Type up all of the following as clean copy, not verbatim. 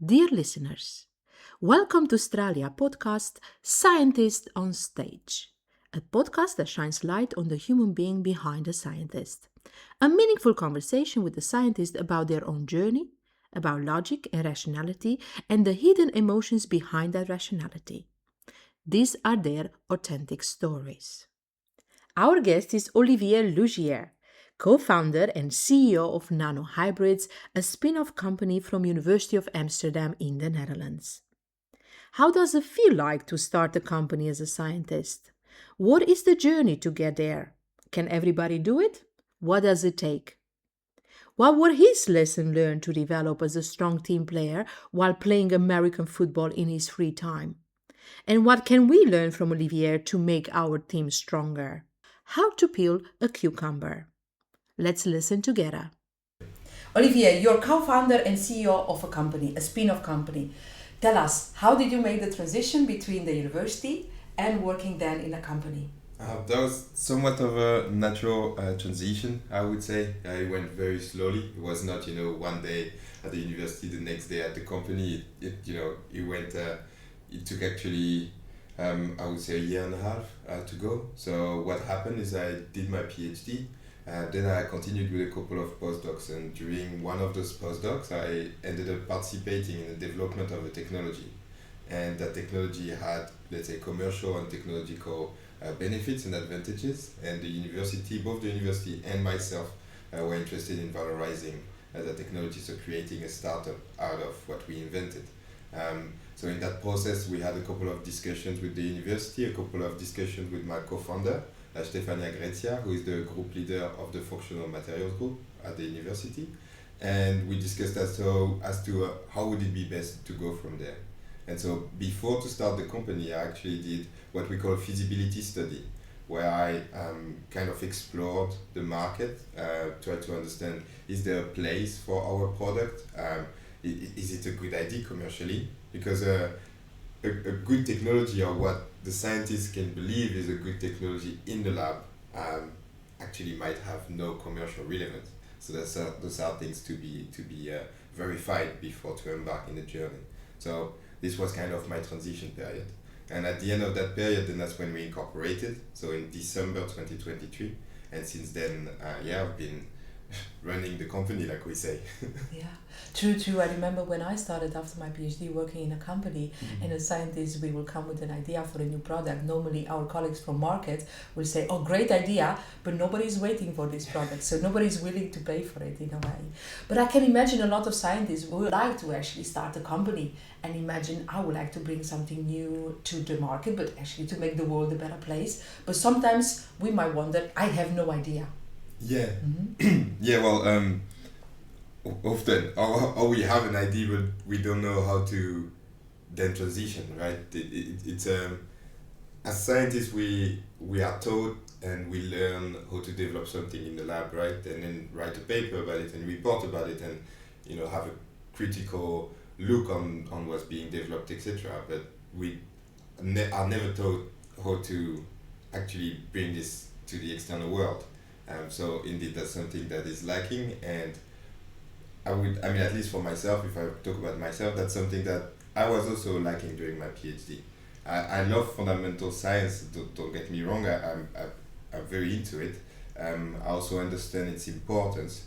Dear listeners, welcome to Australia podcast Scientist on Stage, a podcast that shines light on the human being behind the scientist. A meaningful conversation with the scientist about their own journey, about logic and rationality, and the hidden emotions behind that rationality. These are their authentic stories. Our guest is Olivier Lugier, co-founder and CEO of Nano Hybrids, a spin-off company from University of Amsterdam in the Netherlands. How does it feel like to start a company as a scientist? What is the journey to get there? Can everybody do it? What does it take? What were his lessons learned to develop as a strong team player while playing American football in his free time? And what can we learn from Olivier to make our team stronger? How to peel a cucumber. Let's listen together. Olivier, you're co-founder and CEO of a company, a spin-off company. Tell us, how did you make the transition between the university and working then in a company? That was somewhat of a natural transition, I would say. It went very slowly. It was not, one day at the university, the next day at the company. It took actually, I would say, a year and a half to go. So what happened is I did my PhD. Then I continued with a couple of postdocs, and during one of those postdocs, I ended up participating in the development of a technology. And that technology had, let's say, commercial and technological benefits and advantages. And both the university and myself were interested in valorizing the technology, so creating a startup out of what we invented. So in that process, we had a couple of discussions with the university, a couple of discussions with my co-founder, Stefania Grecia, who is the group leader of the functional materials group at the university. And we discussed as to how would it be best to go from there. And so before to start the company, I actually did what we call a feasibility study, where I kind of explored the market, tried to understand, is there a place for our product? Is it a good idea commercially? Because a good technology, or what the scientists can believe is a good technology in the lab, actually might have no commercial relevance. So those are things to be verified before to embark in the journey. So this was kind of my transition period. And at the end of that period, then that's when we incorporated, so in December 2023. And since then, I've been running the company, like we say. Yeah, true. I remember when I started after my PhD working in a company, and as scientists, we will come with an idea for a new product. Normally, our colleagues from market will say, oh, great idea, but nobody's waiting for this product. So nobody's willing to pay for it in a way. But I can imagine a lot of scientists would like to actually start a company and imagine, I would like to bring something new to the market, but actually to make the world a better place. But sometimes we might wonder, I have no idea. Yeah. Yeah, well, often, or we have an idea, but we don't know how to then transition, right? It's as scientists, we are taught and we learn how to develop something in the lab, right? And then write a paper about it and report about it, and have a critical look on what's being developed, etc. But we are never taught how to actually bring this to the external world. So indeed, that's something that is lacking, and at least for myself, if I talk about myself, that's something that I was also lacking during my PhD. I love fundamental science, don't get me wrong, I'm very into it. I also understand its importance,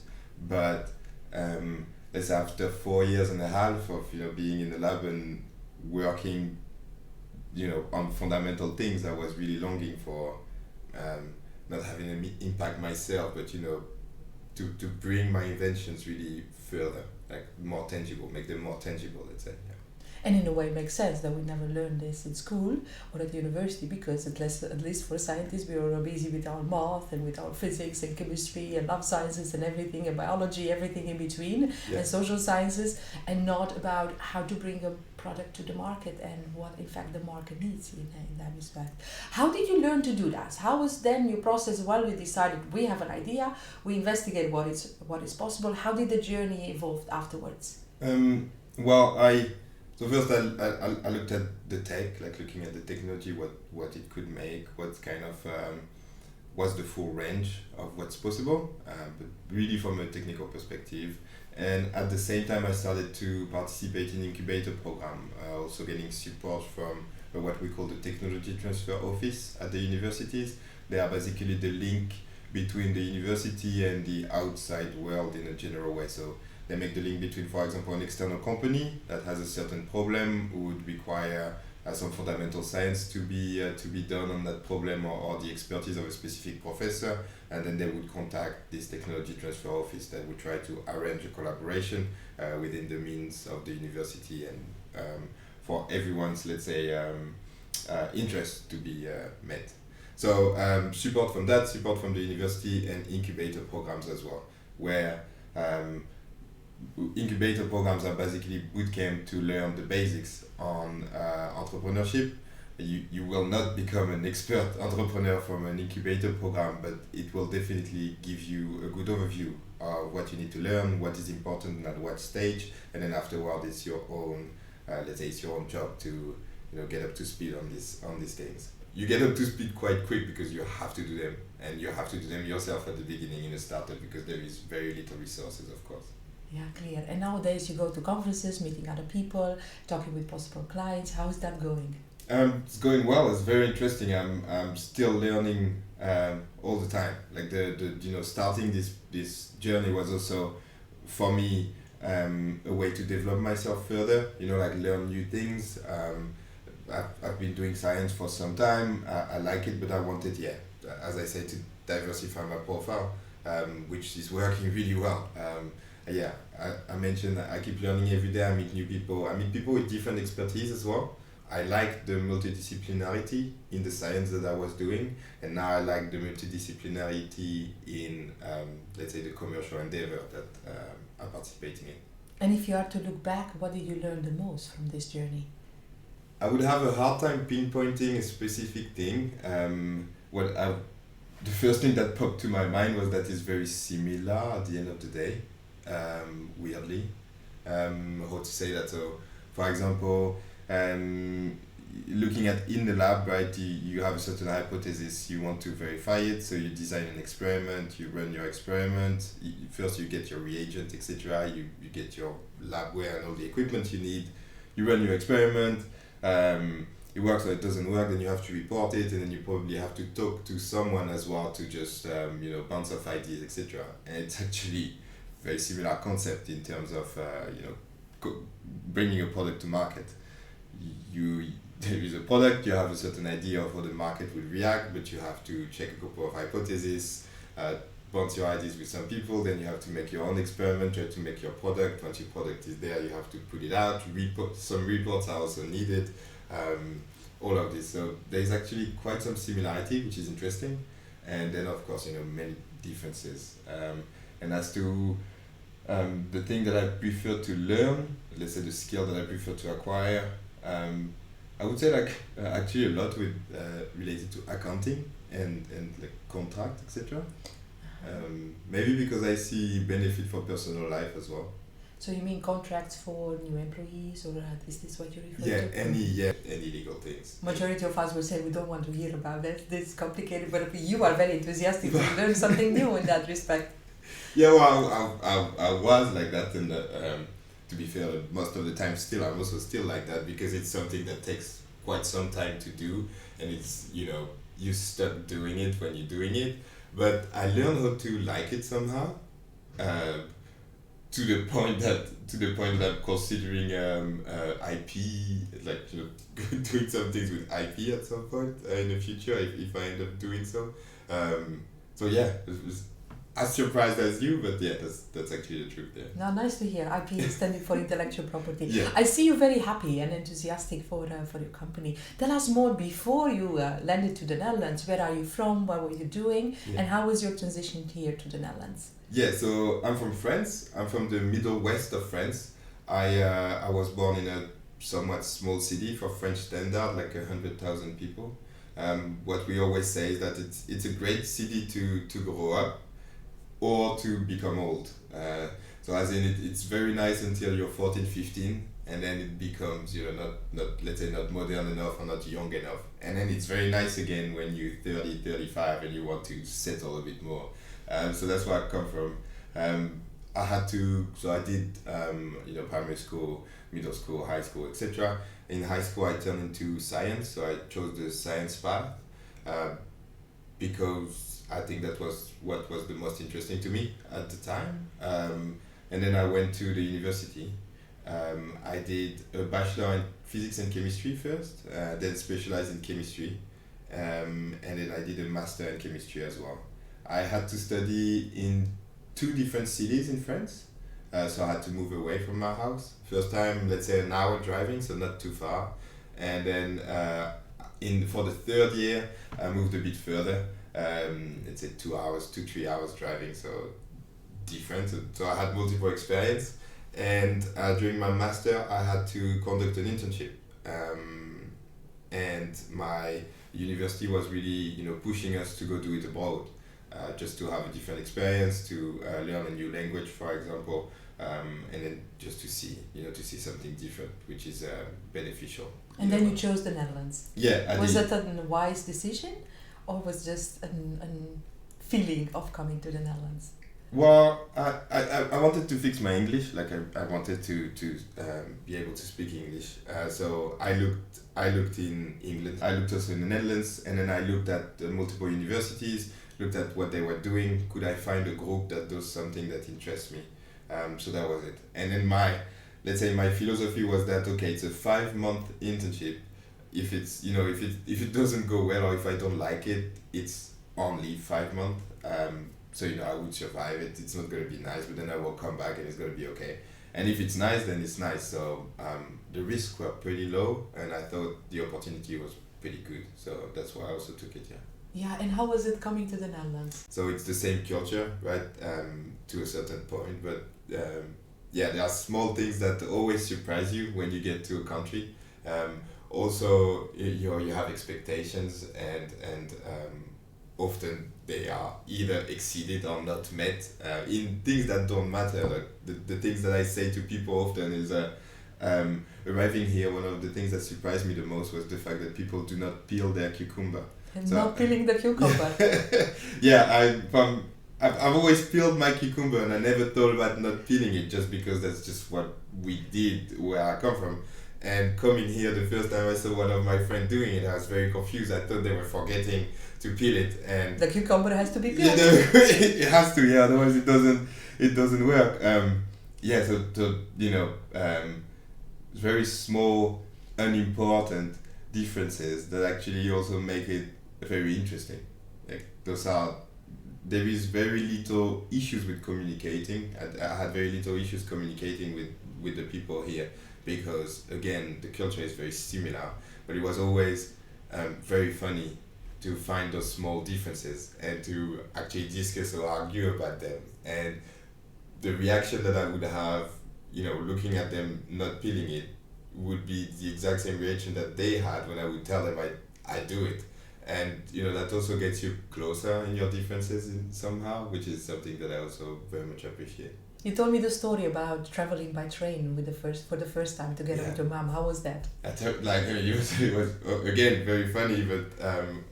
but let's say after 4 years and a half of being in the lab and working on fundamental things, I was really longing for not having an impact myself, but to bring my inventions really further, like more tangible, make them more tangible, let's say. Yeah. And in a way, it makes sense that we never learn this in school or at university, because at least for scientists, we are busy with our math and with our physics and chemistry and lab sciences and everything, and biology, everything in between, and social sciences, and not about how to bring a product to the market and what in fact the market needs in that respect. How did you learn to do that? How was then your process while we decided we have an idea, we investigate what is possible? How did the journey evolve afterwards? So first I looked at the tech, like looking at the technology, what it could make, what kind of what's the full range of what's possible, but really from a technical perspective, And at the same time, I started to participate in incubator program, also getting support from what we call the technology transfer office at the universities. They are basically the link between the university and the outside world in a general way. So they make the link between, for example, an external company that has a certain problem who would require some fundamental science to be done on that problem, or the expertise of a specific professor, and then they would contact this technology transfer office that would try to arrange a collaboration within the means of the university, and for everyone's, let's say, interest to be met. So support from that, support from the university, and incubator programs as well, where incubator programs are basically bootcamp to learn the basics on entrepreneurship. You will not become an expert entrepreneur from an incubator program, but it will definitely give you a good overview of what you need to learn, what is important at what stage, and then afterward it's your own, let's say it's your own job to get up to speed on these things. You get up to speed quite quick because you have to do them, and you have to do them yourself at the beginning in a startup because there is very little resources, of course. Yeah, clear. And nowadays you go to conferences, meeting other people, talking with possible clients. How is that going? It's going well. It's very interesting. I'm still learning all the time. Like the starting this journey was also for me a way to develop myself further. Like learn new things. I've been doing science for some time. I like it, but I wanted, as I said, to diversify my profile, which is working really well. I mentioned that I keep learning every day. I meet new people. I meet people with different expertise as well. I like the multidisciplinarity in the science that I was doing, and now I like the multidisciplinarity in, let's say, the commercial endeavor that I'm participating in. And if you are to look back, what did you learn the most from this journey? I would have a hard time pinpointing a specific thing. The first thing that popped to my mind was that it's very similar at the end of the day. Weirdly, how to say that? So, for example, looking at in the lab, right? You have a certain hypothesis. You want to verify it, so you design an experiment. You run your experiment. First, you get your reagent, etc. You get your labware and all the equipment you need. You run your experiment. It works or it doesn't work, then you have to report it, and then you probably have to talk to someone as well to just bounce off ideas, etc. And it's actually very similar concept in terms of bringing a product to market. There is a product, you have a certain idea of how the market will react, but you have to check a couple of hypotheses, bounce your ideas with some people, then you have to make your own experiment, try to make your product. Once your product is there, you have to put it out. Some reports are also needed. All of this. So there's actually quite some similarity, which is interesting. And then, of course, many differences. And as to the thing that I prefer to learn, let's say the skill that I prefer to acquire, I would say actually a lot with related to accounting and like contract, etc. Maybe because I see benefit for personal life as well. So you mean contracts for new employees, or is this what you refer to? Any legal things. Majority of us will say we don't want to hear about that. This is complicated, but you are very enthusiastic to learn something new in that respect. Yeah, well, I was like that, and to be fair, most of the time I'm also still like that, because it's something that takes quite some time to do, and it's you start doing it when you're doing it. But I learned how to like it somehow. To the point that I'm considering IP, like doing some things with IP at some point in the future if I end up doing so. So yeah, it was as surprised as you, but yeah, that's actually the truth there. Now, nice to hear. IP is standing for intellectual property. Yeah. I see you very happy and enthusiastic for your company. Tell us more before you landed to the Netherlands. Where are you from? What were you doing? Yeah. And how was your transition here to the Netherlands? Yeah, so I'm from France. I'm from the middle west of France. I was born in a somewhat small city for French standard, like 100,000 people. What we always say is that it's a great city to grow up or to become old. So as in it's very nice until you're 14, 15, and then it becomes not let's say not modern enough or not young enough. And then it's very nice again when you're 30, 35 and you want to settle a bit more. So that's where I come from. I had to, so I did, primary school, middle school, high school, etc. In high school, I turned into science, so I chose the science path because I think that was what was the most interesting to me at the time. And then I went to the university. I did a bachelor in physics and chemistry first, then specialized in chemistry, and then I did a master in chemistry as well. I had to study in two different cities in France, so I had to move away from my house. First time, let's say an hour driving, so not too far. And then for the third year, I moved a bit further, let's say 3 hours driving, so different. So I had multiple experience. And during my master, I had to conduct an internship. And my university was really, pushing us to go do it abroad, just to have a different experience, to learn a new language, for example, and then just to see something different, which is beneficial. And then you chose the Netherlands. Yeah, I was did. that a wise decision, or was just a feeling of coming to the Netherlands? Well, I wanted to fix my English, like I wanted to be able to speak English. So I looked in England, I looked also in the Netherlands, and then I looked at multiple universities, looked at what they were doing. Could I find a group that does something that interests me? So that was it. And then my philosophy was that, okay, it's a 5-month internship. If it's, if it doesn't go well, or if I don't like it, it's only 5 months. So, I would survive it. It's not going to be nice, but then I will come back and it's going to be okay. And if it's nice, then it's nice. So the risks were pretty low, and I thought the opportunity was pretty good. So that's why I also took it, yeah. Yeah, and how was it coming to the Netherlands? So it's the same culture, right, to a certain point. But there are small things that always surprise you when you get to a country. Also, you have expectations, and often they are either exceeded or not met in things that don't matter. Like the things that I say to people often is arriving here, one of the things that surprised me the most was the fact that people do not peel their cucumber. And not peeling the cucumber. Yeah, I've always peeled my cucumber, and I never thought about not peeling it, just because that's just what we did where I come from. And coming here, the first time I saw one of my friends doing it, I was very confused. I thought they were forgetting to peel it, and the cucumber has to be peeled. It has to, yeah. Otherwise, it doesn't work. Very small, unimportant differences that actually also make it very interesting. Like there is very little issues with communicating. I had very little issues communicating with the people here, because again, the culture is very similar, but it was always very funny to find those small differences and to actually discuss or argue about them. And the reaction that I would have, looking at them not peeling it, would be the exact same reaction that they had when I would tell them I do it. And that also gets you closer in your differences somehow, which is something that I also very much appreciate. You told me the story about traveling by train for the first time together with your mom. How was that? It was again very funny, but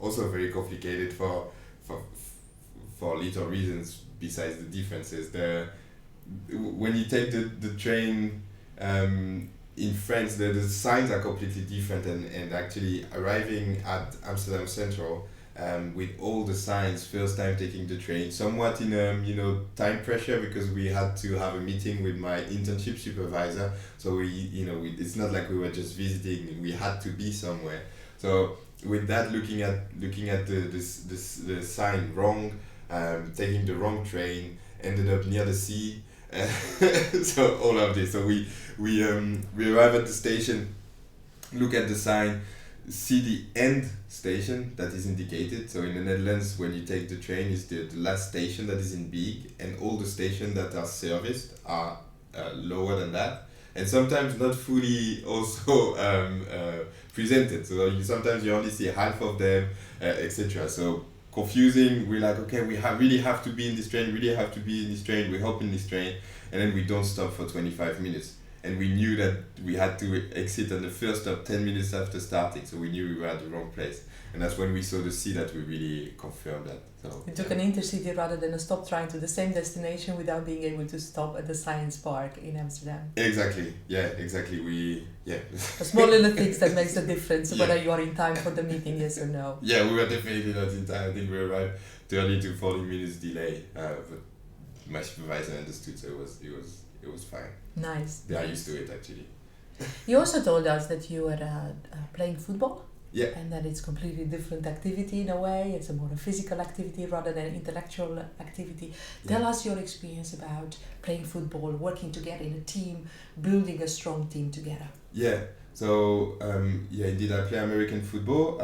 also very complicated for little reasons besides the differences. When you take the train in France, the signs are completely different, and actually arriving at Amsterdam Central. With all the signs, first time taking the train, somewhat in time pressure, because we had to have a meeting with my internship supervisor. So it's not like we were just visiting; we had to be somewhere. So with that, looking at the sign wrong, taking the wrong train, ended up near the sea. So all of this. So we arrive at the station, look at the sign, see the end station that is indicated. So in the Netherlands, when you take the train, is the last station that is in big, and all the stations that are serviced are lower than that, and sometimes not fully also presented. So sometimes you only see half of them, etc. So confusing. We're like, okay, we really have to be in this train. We hope in this train, and then we don't stop for 25 minutes. and we knew that we had to exit on the first stop 10 minutes after starting, so we knew we were at the wrong place. And that's when we saw the sea that we really confirmed that. So you took an intercity rather than a stop train to the same destination without being able to stop at the science park in Amsterdam. Exactly, yeah, exactly. A small little things that makes a difference Yeah. whether you are in time for the meeting, yes or no. Yeah, we were definitely not in time. I think we arrived 30 to 40 minutes delay, but my supervisor understood, so it was fine. Nice. They are used to it actually. You also told us that you were playing football. Yeah. And that it's completely different activity in a way. It's a more a physical activity rather than intellectual activity. Tell us your experience about playing football, working together in a team, building a strong team together. Yeah. So indeed, I play American football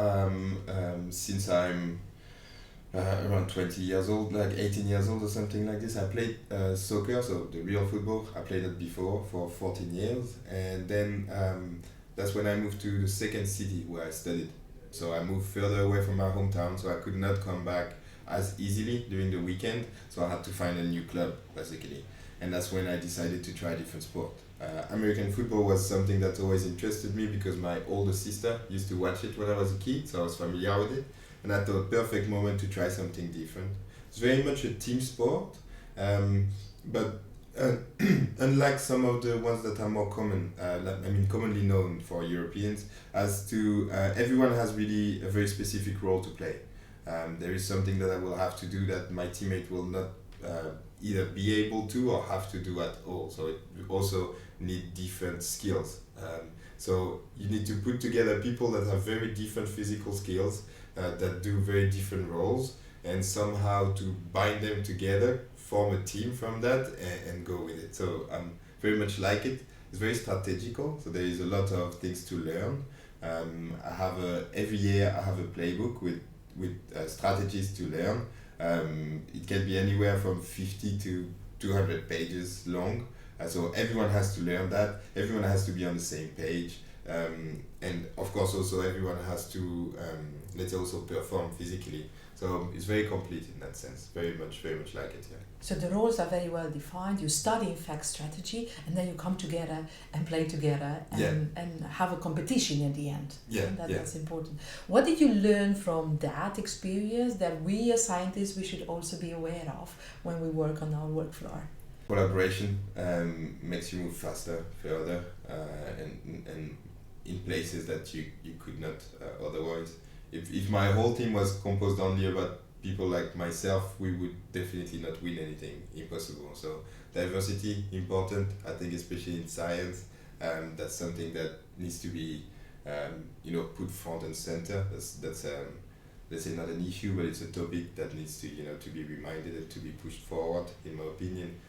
since I'm around 20 years old, like 18 years old or something like this. I played soccer, so the real football. I played it before for 14 years, and then that's when I moved to the second city where I studied. So I moved further away from my hometown, so I could not come back as easily during the weekend. So I had to find a new club, basically. And that's when I decided to try a different sport. American football was something that always interested me because my older sister used to watch it when I was a kid, so I was familiar with it. And I thought, perfect moment to try something different. It's very much a team sport, but unlike some of the ones that are more common, commonly known for Europeans, as to everyone has really a very specific role to play. There is something that I will have to do that my teammate will not either be able to or have to do at all. So it also need different skills. So you need to put together people that have very different physical skills, that do very different roles, and somehow to bind them together, form a team from that, and go with it. So very much like it. It's very strategical, so there is a lot of things to learn. I have every year I have a playbook with strategies to learn. It can be anywhere from 50 to 200 pages long. So everyone has to learn that. Everyone has to be on the same page. And of course also everyone has to also perform physically. So it's very complete in that sense. Very much like it, yeah. So the roles are very well defined. You study in fact strategy, and then you come together and play together and have a competition in the end. Yeah, That's important. What did you learn from that experience that we as scientists we should also be aware of when we work on our work floor? Collaboration makes you move faster, further, and in places that you could not otherwise. If my whole team was composed only about people like myself, we would definitely not win anything. Impossible. So diversity important, I think, especially in science. That's something that needs to be put front and center. That's let's say not an issue, but it's a topic that needs to to be reminded and to be pushed forward, in my opinion.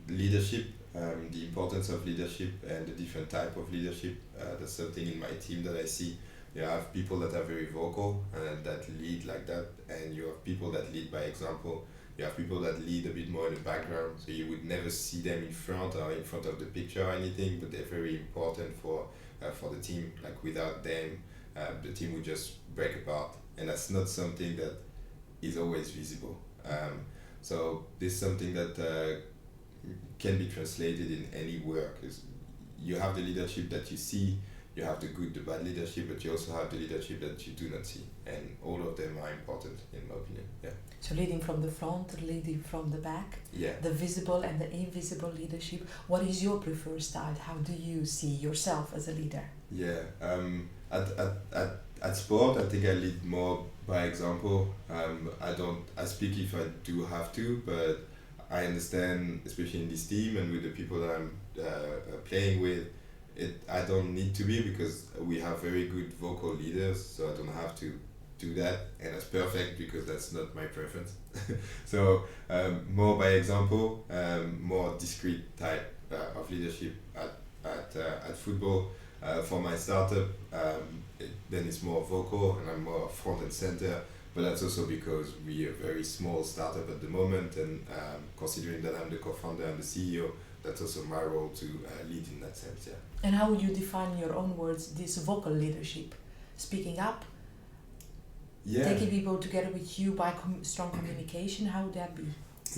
Leadership, the importance of leadership and the different type of leadership. That's something in my team that I see. You have people that are very vocal and that lead like that, and you have people that lead by example. You have people that lead a bit more in the background, so you would never see them in front of the picture or anything, but they're very important for the team. Like without them, the team would just break apart, and that's not something that is always visible. So this is something that can be translated in any work. You have the leadership that you see, you have the good, the bad leadership, but you also have the leadership that you do not see, and all of them are important, in my opinion. Yeah. So leading from the front, leading from the back, the visible and the invisible leadership. What is your preferred style? How do you see yourself as a leader? Yeah, at sport, I think I lead more by example. I speak if I do have to, but I understand, especially in this team and with the people that I'm playing with, I don't need to be, because we have very good vocal leaders, so I don't have to do that, and that's perfect because that's not my preference. So more by example, more discreet type of leadership at football. For my startup, then it's more vocal and I'm more front and center, but that's also because we are a very small startup at the moment, and considering that I'm the co-founder and the CEO, that's also my role to lead in that sense, yeah. And how would you define in your own words this vocal leadership? Speaking up? Taking people together with you by strong communication, how would that be?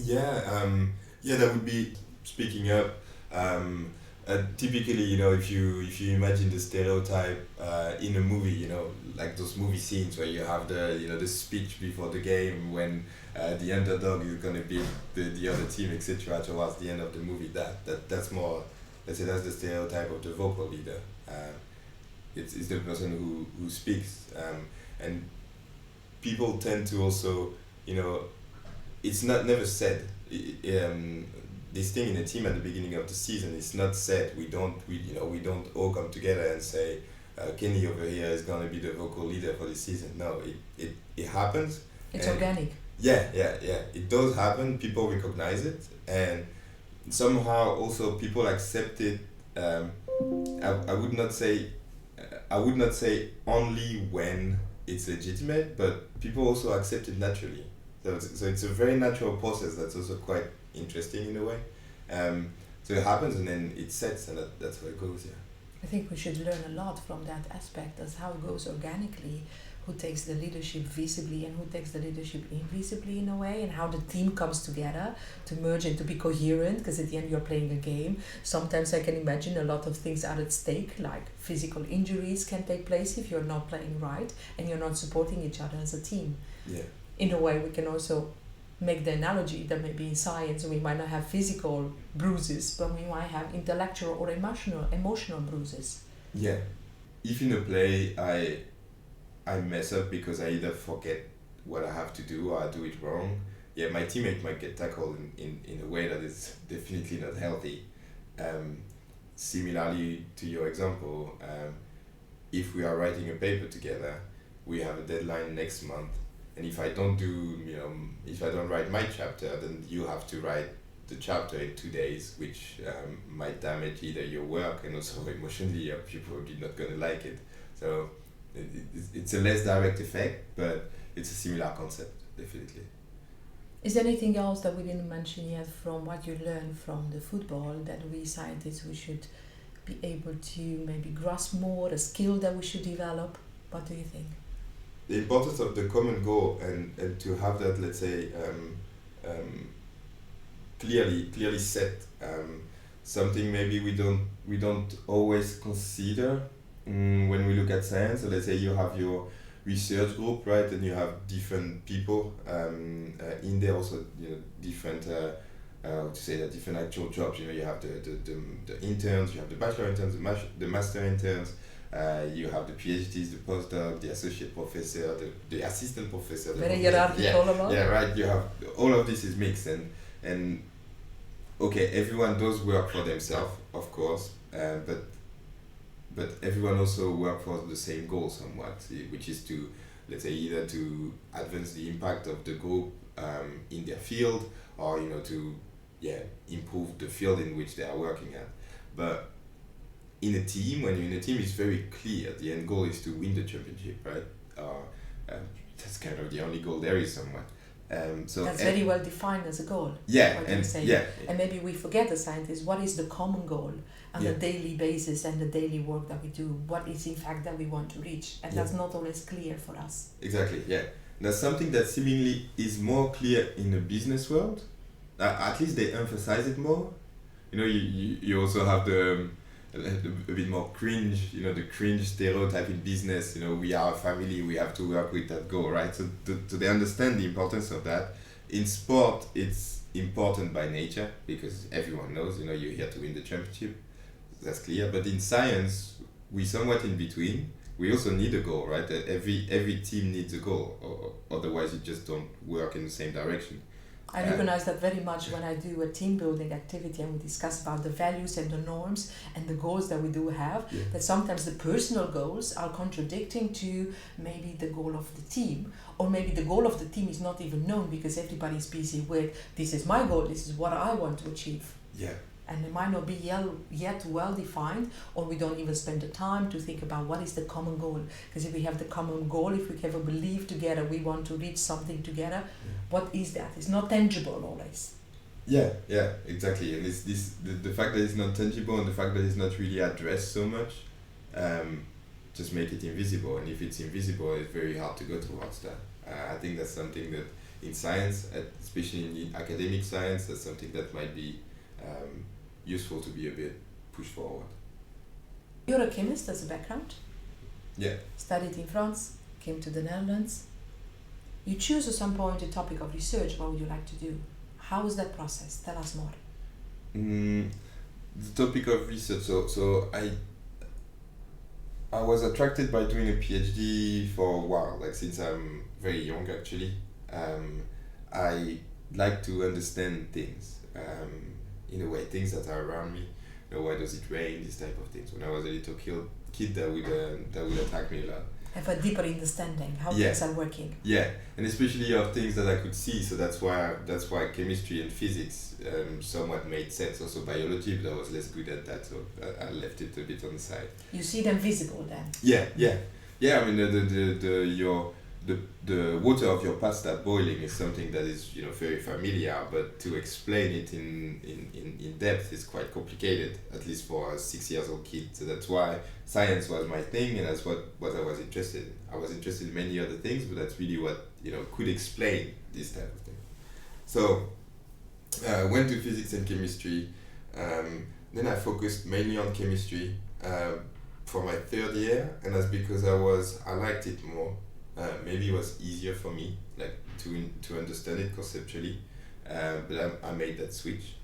Yeah, that would be speaking up, Typically, if you imagine the stereotype in a movie, like those movie scenes where you have the speech before the game when the underdog is gonna beat the other team, etc. Towards the end of the movie, that's more, let's say, that's the stereotype of the vocal leader. It's the person who speaks, and people tend to also, it's not never said. This thing in a team at the beginning of the season, it's not said. We don't all come together and say, Kenny over here is gonna be the vocal leader for the season. No, it happens. It's organic. Yeah. It does happen. People recognize it, and somehow also people accept it. I would not say only when it's legitimate, but people also accept it naturally. So it's a very natural process that's also quite interesting in a way. So it happens and then it sets, and that's how it goes. Yeah. I think we should learn a lot from that aspect, as how it goes organically, who takes the leadership visibly and who takes the leadership invisibly in a way, and how the team comes together to merge and to be coherent, because at the end you're playing a game. Sometimes I can imagine a lot of things are at stake, like physical injuries can take place if you're not playing right and you're not supporting each other as a team. Yeah. In a way, we can also make the analogy that maybe in science we might not have physical bruises, but we might have intellectual or emotional bruises. Yeah. If in a play I mess up because I either forget what I have to do or I do it wrong, yeah, my teammate might get tackled in a way that is definitely not healthy. Similarly to your example, if we are writing a paper together, we have a deadline next month, and if I don't write my chapter, then you have to write the chapter in 2 days, which might damage either your work and also emotionally you're probably not going to like it. So it's a less direct effect, but it's a similar concept, definitely. Is there anything else that we didn't mention yet from what you learned from the football that we scientists we should be able to maybe grasp more, a skill that we should develop? What do you think? The importance of the common goal and to have that, let's say, clearly set, something maybe we don't always consider when we look at science. So let's say you have your research group, right, and you have different people in there, also different different actual jobs. You have the interns, you have the bachelor interns, the master interns. You have the PhDs, the postdoc, the associate professor, the assistant professor. Very hierarchical. Yeah, right. You have all of this is mixed, and okay, everyone does work for themselves, of course, but everyone also work for the same goal somewhat, which is to, let's say, either to advance the impact of the group in their field, or to improve the field in which they are working at. But in a team, when you're in a team, it's very clear. The end goal is to win the championship, right? That's kind of the only goal there is somewhat. So that's very well defined as a goal. Yeah, and maybe we forget as scientists what is the common goal on the daily basis and the daily work that we do. What is in fact that we want to reach, and that's not always clear for us. Exactly. Yeah, that's something that seemingly is more clear in the business world. At least they emphasize it more. You also have a bit more cringe, the cringe stereotype in business. We are a family, we have to work with that goal, right? So they understand the importance of that. In sport, it's important by nature because everyone knows, you're here to win the championship. That's clear. But in science, we're somewhat in between. We also need a goal, right? That every team needs a goal, or otherwise you just don't work in the same direction. I recognize that very much when I do a team building activity and we discuss about the values and the norms and the goals that we do have, that sometimes the personal goals are contradicting to maybe the goal of the team, or maybe the goal of the team is not even known because everybody's busy with, this is my goal, this is what I want to achieve. Yeah. And it might not be yet well defined, or we don't even spend the time to think about what is the common goal. Because if we have the common goal, if we have a belief together, we want to reach something together, what is that? It's not tangible always. Yeah, exactly. And it's the fact that it's not tangible and the fact that it's not really addressed so much, just make it invisible. And if it's invisible, it's very hard to go towards that. I think that's something that in science, especially in academic science, that's something that might be useful to be a bit push forward. You're a chemist as a background. Yeah. Studied in France, came to the Netherlands. You choose at some point a topic of research. What would you like to do? How was that process? Tell us more. The topic of research. So I was attracted by doing a PhD for a while, like since I'm very young actually. I like to understand things, in a way, things that are around me. You know, why does it rain? These type of things. When I was a little kid, that would attract me a lot. Have a deeper understanding how things are working. Yeah, and especially of things that I could see. So that's why chemistry and physics somewhat made sense. Also biology, but I was less good at that, so I left it a bit on the side. You see them visible then. Yeah. I mean the water of your pasta boiling is something that is very familiar, but to explain it in depth is quite complicated, at least for a 6 years old kid. So that's why science was my thing, and that's what I was interested in. I was interested in many other things, but that's really what could explain this type of thing. So I went to physics and chemistry. Then I focused mainly on chemistry for my third year, and that's because I liked it more. Maybe it was easier for me, like to understand it conceptually, but I made that switch.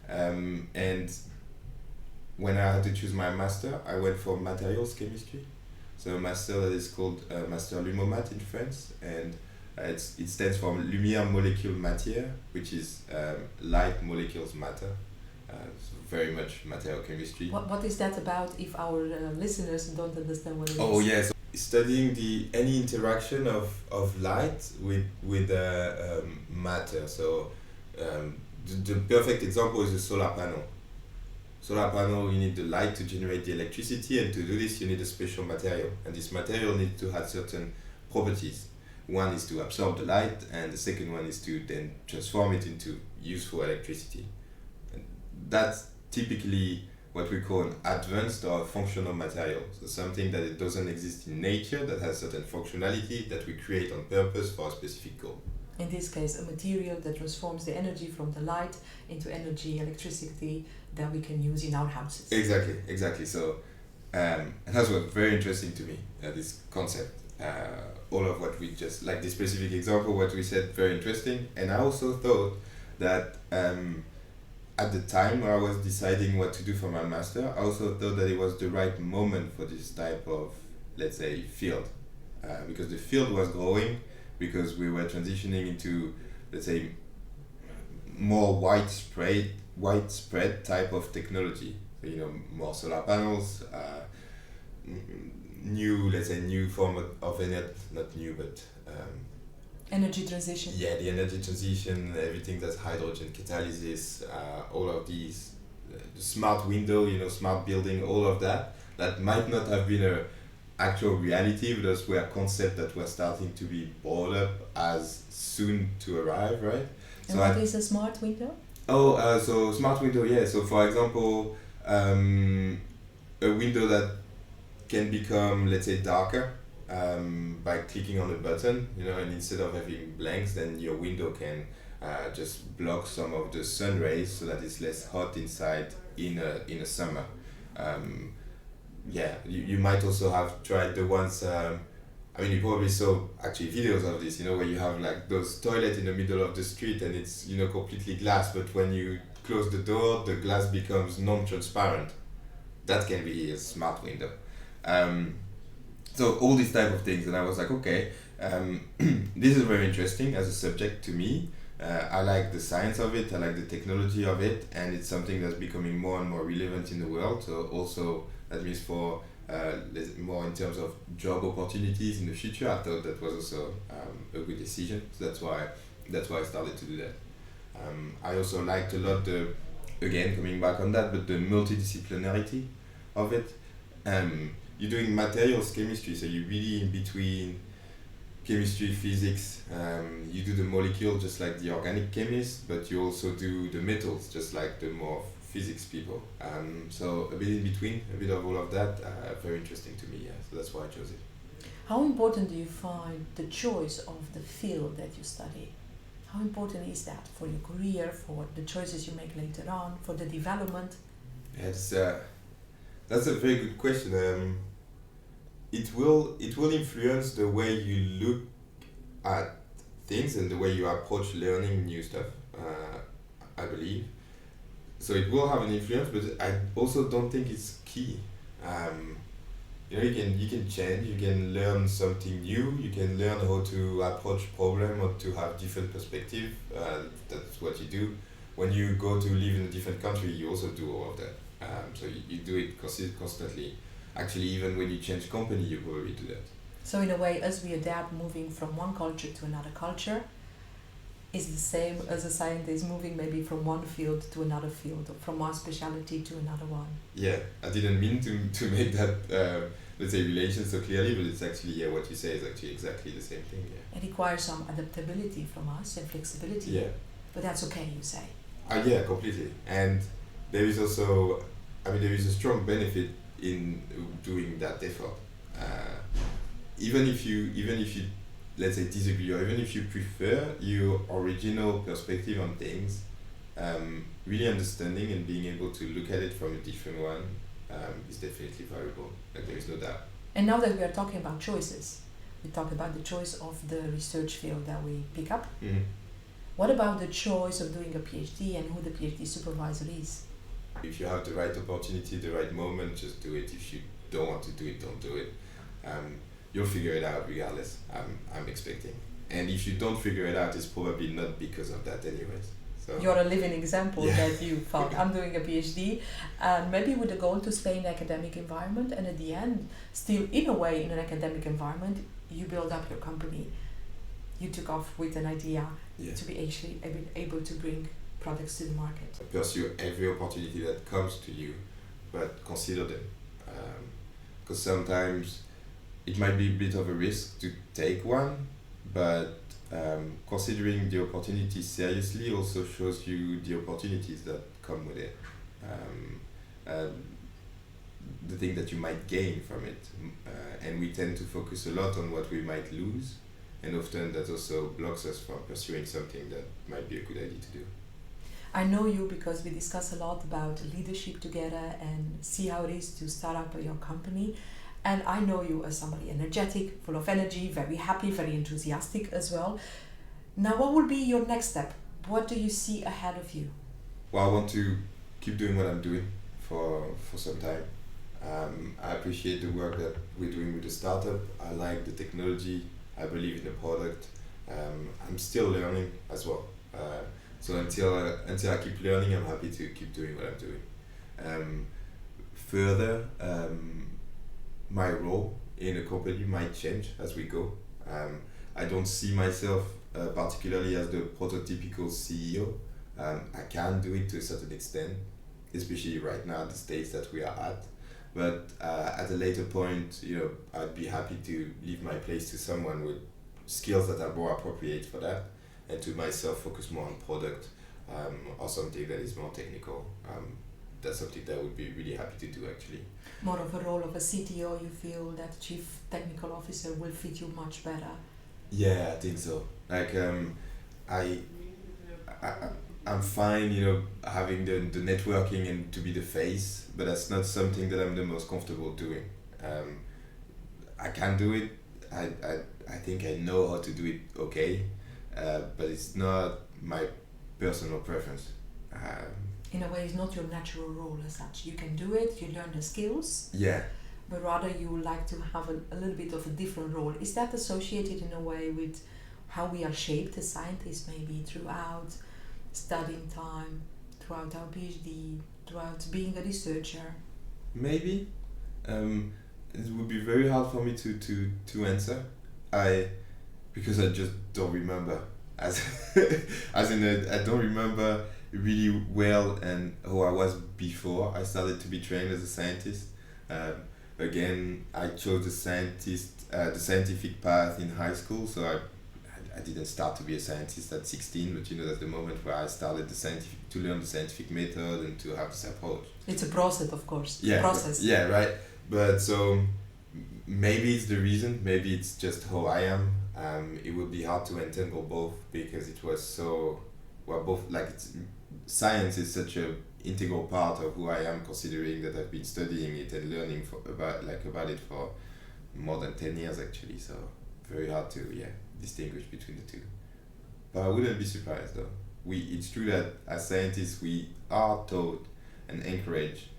And when I had to choose my master, I went for materials chemistry. So a master that is called Master Lumomat in France, and it stands for Lumière Molecule Matière, which is light molecules matter. So very much material chemistry. What is that about, if our listeners don't understand what it is? Oh yes. Studying any interaction of light with matter. So the perfect example is a solar panel. Solar panel, you need the light to generate the electricity, and to do this you need a special material, and this material needs to have certain properties. One is to absorb the light, and the second one is to then transform it into useful electricity. And that's typically what we call an advanced or functional material. So something that it doesn't exist in nature, that has certain functionality that we create on purpose for a specific goal. In this case, a material that transforms the energy from the light into energy, electricity that we can use in our houses. Exactly. So and that's what very interesting to me, this concept. All of what we just, like this specific example, what we said, very interesting. And I also thought that at the time where I was deciding what to do for my master, I also thought that it was the right moment for this type of, let's say, field. Because the field was growing, because we were transitioning into, let's say, more widespread type of technology. So, more solar panels, new form of energy, not new, but energy transition. Yeah, the energy transition, everything that's hydrogen catalysis, all of these, the smart window, smart building, all of that might not have been a actual reality, but those were concepts that were starting to be brought up as soon to arrive, right? And what is a smart window? So smart window, yeah. So for example, a window that can become, let's say, darker by clicking on a button, and instead of having blanks, then your window can just block some of the sun rays so that it's less hot inside in a summer. You might also have tried the ones, you probably saw actually videos of this, where you have like those toilets in the middle of the street and it's, completely glass, but when you close the door, the glass becomes non-transparent. That can be a smart window. So all these type of things, and I was like, okay, this is very interesting as a subject to me. I like the science of it, I like the technology of it, and it's something that's becoming more and more relevant in the world. So also that means for more in terms of job opportunities in the future, I thought that was also a good decision. So that's why I started to do that. I also liked a lot again coming back on that, but the multidisciplinarity of it. You're doing materials chemistry, so you're really in between chemistry, physics. You do the molecule just like the organic chemist, but you also do the metals just like the more physics people. So a bit in between, a bit of all of that. Very interesting to me, yeah. So that's why I chose it. How important do you find the choice of the field that you study? How important is that for your career, for the choices you make later on, for the development? That's a very good question. It will influence the way you look at things and the way you approach learning new stuff. I believe so. It will have an influence, but I also don't think it's key. Um, you can change. You can learn something new. You can learn how to approach problem or to have different perspective. That's what you do. When you go to live in a different country, you also do all of that. So you do it constantly. Actually, even when you change company, you probably do that. So in a way, as we adapt, moving from one culture to another culture, is the same as a scientist moving maybe from one field to another field, or from one specialty to another one. Yeah, I didn't mean to make that let's say relation so clearly, but it's actually what you say is actually exactly the same thing. Yeah. It requires some adaptability from us and flexibility. Yeah. But that's okay, you say. Yeah, completely. And there is also, there is a strong benefit in doing that effort. Even if you, let's say, disagree, or even if you prefer your original perspective on things, really understanding and being able to look at it from a different one is definitely valuable. Like, there is no doubt. And now that we are talking about choices, we talk about the choice of the research field that we pick up. Mm-hmm. What about the choice of doing a PhD and who the PhD supervisor is? If you have the right opportunity, the right moment, just do it. If you don't want to do it, don't do it. You'll figure it out regardless, I'm expecting. And if you don't figure it out, it's probably not because of that anyways. So you're a living example Yeah. that you found. I'm doing a PhD, and maybe with the goal to stay in an academic environment, and at the end, still in a way in an academic environment, you build up your company. You took off with an idea Yeah. to be actually able to bring products to the market. Pursue every opportunity that comes to you, but consider them. Because sometimes it might be a bit of a risk to take one, but considering the opportunity seriously also shows you the opportunities that come with it. The thing that you might gain from it. And we tend to focus a lot on what we might lose, and often that also blocks us from pursuing something that might be a good idea to do. I know you because we discuss a lot about leadership together and see how it is to start up your company. And I know you as somebody energetic, full of energy, very happy, very enthusiastic as well. Now, what will be your next step? What do you see ahead of you? Well, I want to keep doing what I'm doing for some time. I appreciate the work that we're doing with the startup. I like the technology. I believe in the product. I'm still learning as well. So until I keep learning, I'm happy to keep doing what I'm doing. Further, my role in a company might change as we go. I don't see myself particularly as the prototypical CEO. I can do it to a certain extent, especially right now at the stage that we are at. But at a later point, I'd be happy to leave my place to someone with skills that are more appropriate for that, and to myself focus more on product or something that is more technical. That's something that I would be really happy to do, actually. More of a role of a CTO, you feel that Chief Technical Officer will fit you much better? Yeah, I think so. Like, I'm fine, having the networking and to be the face, but that's not something that I'm the most comfortable doing. I can do it. I think I know how to do it okay, but it's not my personal preference. In a way, it's not your natural role as such. You can do it, you learn the skills, Yeah. but rather you would like to have a little bit of a different role. Is that associated in a way with how we are shaped as scientists, maybe throughout studying time, throughout our PhD, throughout being a researcher? Maybe. It would be very hard for me to answer. Because I just don't remember. As I don't remember really well and who I was before I started to be trained as a scientist. Again, I chose the scientific path in high school, so I didn't start to be a scientist at 16, but that's the moment where I started to learn the scientific method and to have this approach. It's a process, of course. Yeah, Process. Yeah, right. But so maybe it's the reason. Maybe it's just how I am. It would be hard to entangle both because it was so both, like, science is such a integral part of who I am, considering that I've been studying it and learning about it for more than 10 years actually. So very hard to distinguish between the two. But I wouldn't be surprised though. It's true that as scientists we are taught and encouraged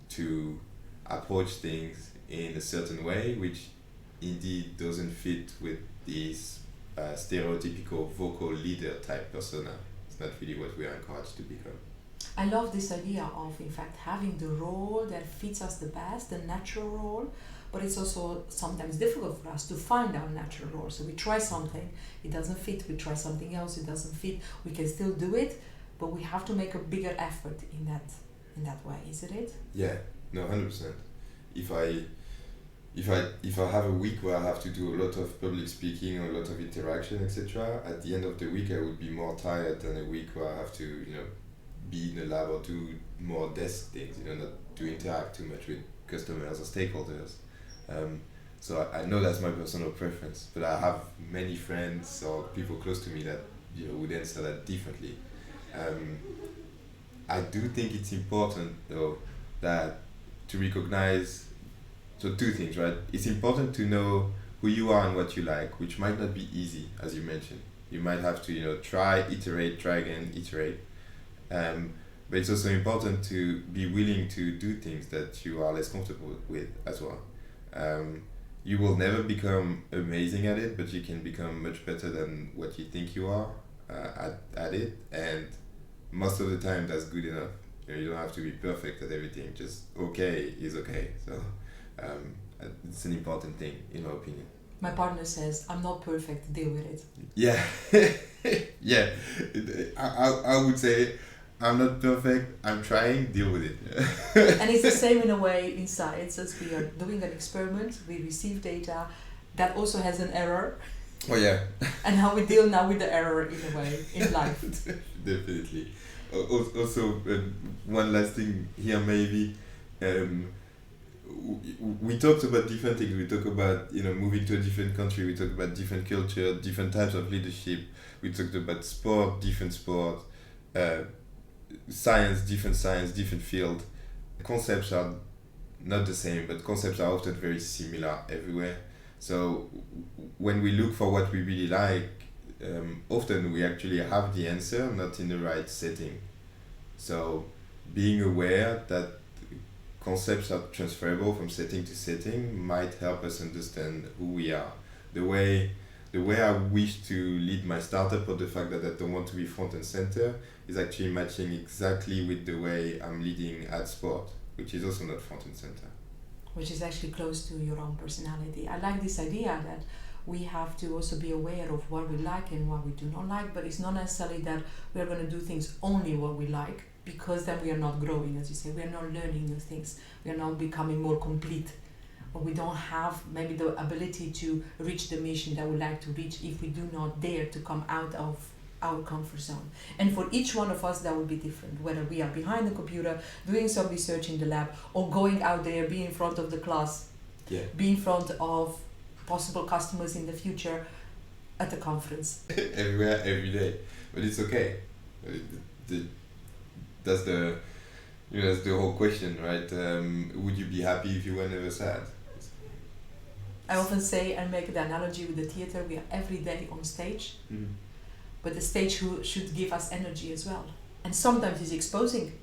to approach things in a certain way, which indeed doesn't fit with this stereotypical vocal leader type persona. It's not really what we are encouraged to become. I love this idea of, in fact, having the role that fits us the best, the natural role, but it's also sometimes difficult for us to find our natural role. So we try something, it doesn't fit, we try something else, it doesn't fit, we can still do it, but we have to make a bigger effort in that way, isn't it? Yeah, no, 100%. If I have a week where I have to do a lot of public speaking or a lot of interaction, etc., at the end of the week I would be more tired than a week where I have to, be in a lab or do more desk things, not to interact too much with customers or stakeholders. So I know that's my personal preference, but I have many friends or people close to me that would answer that differently. I do think it's important though that to recognize, so two things, right? It's important to know who you are and what you like, which might not be easy, as you mentioned. You might have to try again, iterate. But it's also important to be willing to do things that you are less comfortable with as well. You will never become amazing at it, but you can become much better than what you think you are at it. And most of the time, that's good enough. You don't have to be perfect at everything. Just okay is okay. So it's an important thing, in my opinion. My partner says, I'm not perfect, deal with it. Yeah, yeah. I would say, I'm not perfect, I'm trying, deal with it. And it's the same in a way in science, as we are doing an experiment, we receive data that also has an error. Oh yeah. And how we deal now with the error in a way, in life. Definitely. Also, one last thing here maybe, we talked about different things. We talked about moving to a different country. We talked about different culture, different types of leadership. We talked about sport, different sport, science, different field. Concepts are not the same, but concepts are often very similar everywhere. So when we look for what we really like, often we actually have the answer, not in the right setting. So being aware that concepts are transferable from setting to setting might help us understand who we are. The way I wish to lead my startup, or the fact that I don't want to be front and center, is actually matching exactly with the way I'm leading at sport, which is also not front and center. Which is actually close to your own personality. I like this idea that we have to also be aware of what we like and what we do not like, but it's not necessarily that we are going to do things only what we like, because then we are not growing, as you say, we are not learning new things, we are not becoming more complete, or we don't have maybe the ability to reach the mission that we like to reach if we do not dare to come out of our comfort zone. And for each one of us that will be different, whether we are behind the computer doing some research in the lab, or going out there, be in front of the class, be in front of possible customers in the future at the conference. Everywhere, every day. But it's okay. That's the whole question, right? Would you be happy if you were never sad? I often say, and make the analogy with the theater, we are every day on stage, but the stage should give us energy as well. And sometimes it's exposing,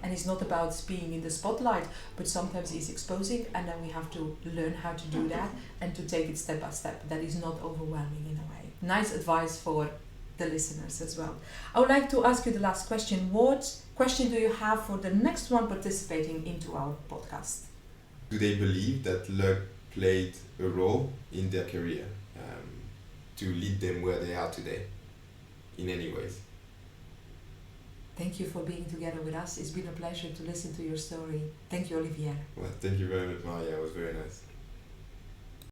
and it's not about being in the spotlight, but sometimes it's exposing, and then we have to learn how to do that and to take it step by step. That is not overwhelming in a way. Nice advice for the listeners as well. I would like to ask you the last question. What question do you have for the next one participating into our podcast? Do they believe that luck played a role in their career to lead them where they are today in any ways? Thank you for being together with us. It's been a pleasure to listen to your story. Thank you, Olivier. Well, thank you very much, Maria. It was very nice.